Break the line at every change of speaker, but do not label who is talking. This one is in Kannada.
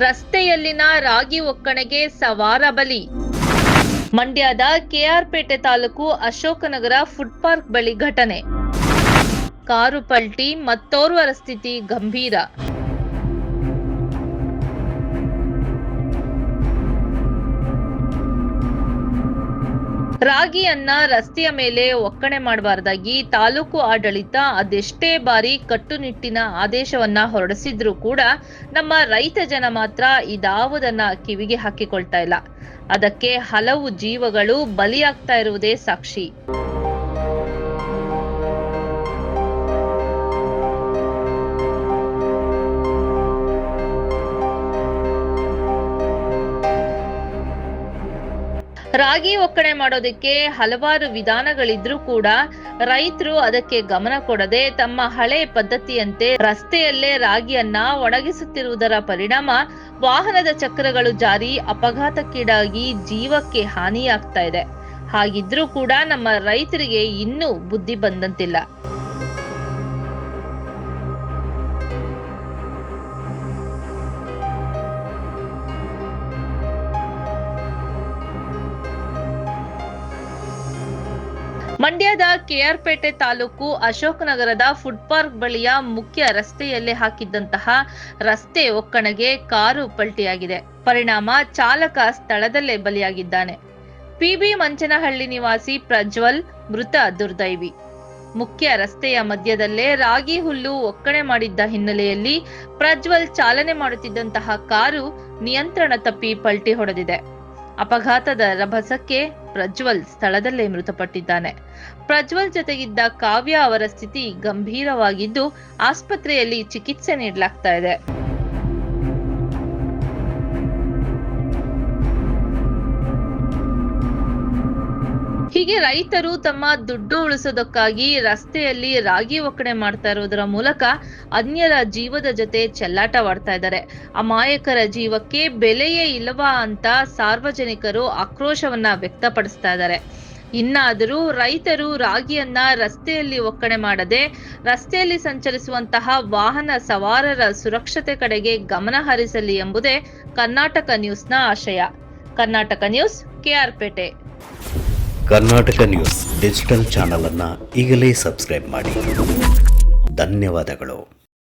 ರಸ್ತೆಯಲ್ಲಿನ ರಾಗಿ ಒಕ್ಕಣೆಗೆ ಸವಾರ ಬಲಿ. ಮಂಡ್ಯದ ಕೆಆರ್ಪೇಟೆ ತಾಲೂಕು ಅಶೋಕನಗರ ಫುಡ್ ಪಾರ್ಕ್ ಬಳಿ ಘಟನೆ. ಕಾರು ಪಲ್ಟಿ, ಮತ್ತೋರ್ವರ ಸ್ಥಿತಿ ಗಂಭೀರ. ರಾಗಿಯನ್ನ ರಸ್ತೆಯ ಮೇಲೆ ಒಕ್ಕಣೆ ಮಾಡಬಾರದಾಗಿ ತಾಲೂಕು ಆಡಳಿತ ಅದೆಷ್ಟೇ ಬಾರಿ ಕಟ್ಟುನಿಟ್ಟಿನ ಆದೇಶವನ್ನ ಹೊರಡಿಸಿದ್ರೂ ಕೂಡ ನಮ್ಮ ರೈತ ಜನ ಮಾತ್ರ ಇದಾವುದನ್ನ ಕಿವಿಗೆ ಹಾಕಿಕೊಳ್ತಾ ಇಲ್ಲ. ಅದಕ್ಕೆ ಹಲವು ಜೀವಗಳು ಬಲಿಯಾಗ್ತಾ ಇರುವುದೇ ಸಾಕ್ಷಿ. ರಾಗಿ ಒಕ್ಕಣೆ ಮಾಡೋದಕ್ಕೆ ಹಲವಾರು ವಿಧಾನಗಳಿದ್ರೂ ಕೂಡ ರೈತರು ಅದಕ್ಕೆ ಗಮನ ಕೊಡದೆ ತಮ್ಮ ಹಳೆ ಪದ್ಧತಿಯಂತೆ ರಸ್ತೆಯಲ್ಲೇ ರಾಗಿಯನ್ನ ಒಣಗಿಸುತ್ತಿರುವುದರ ಪರಿಣಾಮ ವಾಹನದ ಚಕ್ರಗಳು ಜಾರಿ ಅಪಘಾತಕ್ಕೀಡಾಗಿ ಜೀವಕ್ಕೆ ಹಾನಿಯಾಗ್ತಾ ಇದೆ. ಹಾಗಿದ್ರೂ ಕೂಡ ನಮ್ಮ ರೈತರಿಗೆ ಇನ್ನೂ ಬುದ್ಧಿ ಬಂದಂತಿಲ್ಲ. ಮಂಡ್ಯದ ಕೆಆರ್ಪೇಟೆ ತಾಲೂಕು ಅಶೋಕನಗರದ ಫುಡ್ ಪಾರ್ಕ್ ಬಳಿಯ ಮುಖ್ಯ ರಸ್ತೆಯಲ್ಲೇ ಹಾಕಿದ್ದಂತಹ ರಸ್ತೆ ಒಕ್ಕಣೆಗೆ ಕಾರು ಪಲ್ಟಿಯಾಗಿದೆ. ಪರಿಣಾಮ ಚಾಲಕ ಸ್ಥಳದಲ್ಲೇ ಬಲಿಯಾಗಿದ್ದಾನೆ. ಪಿಬಿ ಮಂಚನಹಳ್ಳಿ ನಿವಾಸಿ ಪ್ರಜ್ವಲ್ ಮೃತ ದುರ್ದೈವಿ. ಮುಖ್ಯ ರಸ್ತೆಯ ಮಧ್ಯದಲ್ಲೇ ರಾಗಿ ಹುಲ್ಲು ಒಕ್ಕಣೆ ಮಾಡಿದ್ದ ಹಿನ್ನೆಲೆಯಲ್ಲಿ ಪ್ರಜ್ವಲ್ ಚಾಲನೆ ಮಾಡುತ್ತಿದ್ದಂತಹ ಕಾರು ನಿಯಂತ್ರಣ ತಪ್ಪಿ ಪಲ್ಟಿ ಹೊಡೆದಿದೆ. ಅಪಘಾತದ ರಭಸಕ್ಕೆ ಪ್ರಜ್ವಲ್ ಸ್ಥಳದಲ್ಲೇ ಮೃತಪಟ್ಟಿದ್ದಾನೆ. ಪ್ರಜ್ವಲ್ ಜೊತೆಗಿದ್ದ ಕಾವ್ಯ ಅವರ ಸ್ಥಿತಿ ಗಂಭೀರವಾಗಿದ್ದು ಆಸ್ಪತ್ರೆಯಲ್ಲಿ ಚಿಕಿತ್ಸೆ ನೀಡಲಾಗ್ತಾ ಇದೆ. ಹೀಗೆ ರೈತರು ತಮ್ಮ ದುಡ್ಡು ಉಳಿಸೋದಕ್ಕಾಗಿ ರಸ್ತೆಯಲ್ಲಿ ರಾಗಿ ಒಕ್ಕಣೆ ಮಾಡ್ತಾ ಇರೋದರ ಮೂಲಕ ಅನ್ಯರ ಜೀವದ ಜೊತೆ ಚೆಲ್ಲಾಟವಾಡ್ತಾ ಇದ್ದಾರೆ. ಅಮಾಯಕರ ಜೀವಕ್ಕೆ ಬೆಲೆಯೇ ಇಲ್ಲವಾ ಅಂತ ಸಾರ್ವಜನಿಕರು ಆಕ್ರೋಶವನ್ನ ವ್ಯಕ್ತಪಡಿಸ್ತಾ ಇದ್ದಾರೆ. ಇನ್ನಾದರೂ ರೈತರು ರಾಗಿಯನ್ನ ರಸ್ತೆಯಲ್ಲಿ ಒಕ್ಕಣೆ ಮಾಡದೆ ರಸ್ತೆಯಲ್ಲಿ ಸಂಚರಿಸುವಂತಹ ವಾಹನ ಸವಾರರ ಸುರಕ್ಷತೆ ಕಡೆಗೆ ಗಮನ ಹರಿಸಲಿ ಎಂಬುದೇ ಕರ್ನಾಟಕ ನ್ಯೂಸ್ನ ಆಶಯ. Karnataka news, KR Pete.
Karnataka news digital channel ಅನ್ನು ಈಗಲೇ ಸಬ್ಸ್ಕ್ರೈಬ್ ಮಾಡಿ. ಧನ್ಯವಾದಗಳು.